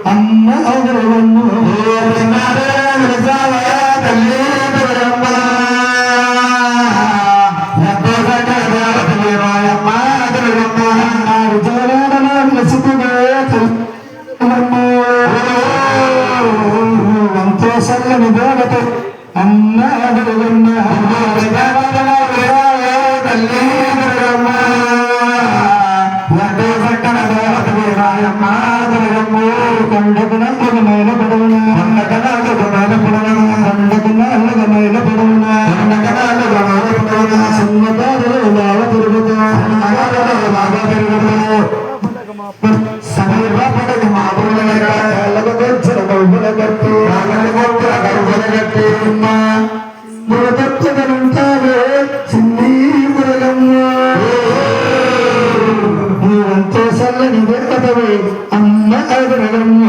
అమ్మ అదరవన్ను సల్లని దేవత అన్న అదరవన్న కొండకు నల్లగమైన పడవన కొండకు నల్లగమైన పడవన సున్నతారులో బాగా తిరుగుతా సమీప పడగ మాబులగొచ్చిన కౌబుల గట్టి మురదచ్చగనుంటావే చిన్ని మురగమ్మ నీవంతో సల్లని దేవతవే అమ్మ అదరగమ్మ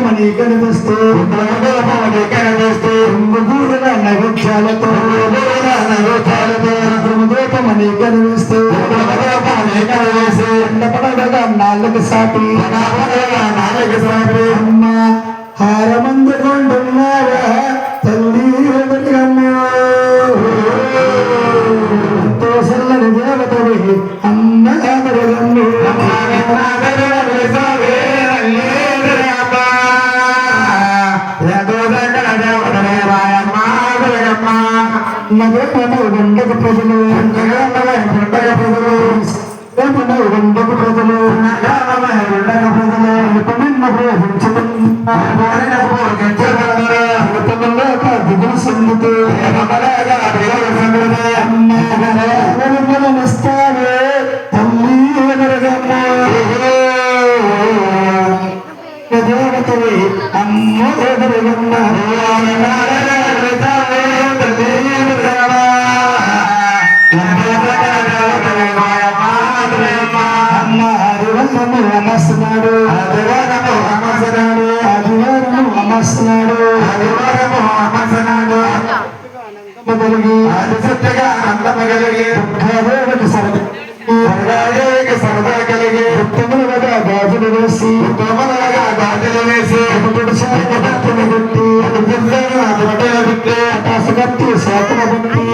మనీ కనిపిస్తూ నైవేద్యాలతో మనీ కనిపిస్తూ పడగా నాలుగు సాటి అమ్మ హారమందుకుంటున్నావా తల్లి ఎంతో సల్లని దేవతవి అమ్మ అదరగమ్మ వండక ప్రజలు వండక ప్రజలు దిగులు సంగతి ఇస్తావే తల్లి దేవతవి అమ్మ ఎదరగమ్మ అమస్తున్నాడు కలిగి అందమగలిగి సరదా కలిగి ఉత్తములుగా గాజులు వేసి పెట్టి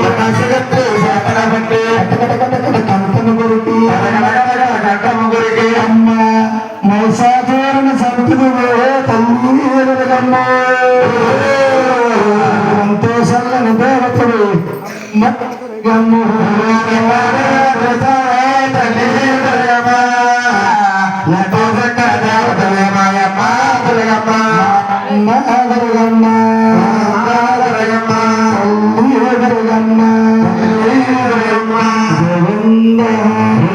ఆకాశగత్తి శాతన బట్టి కంటను కొరికి అమ్మ మౌసాధారణ సంతులు తల్లి ఎంతో సల్లని దేవతలు తల్లి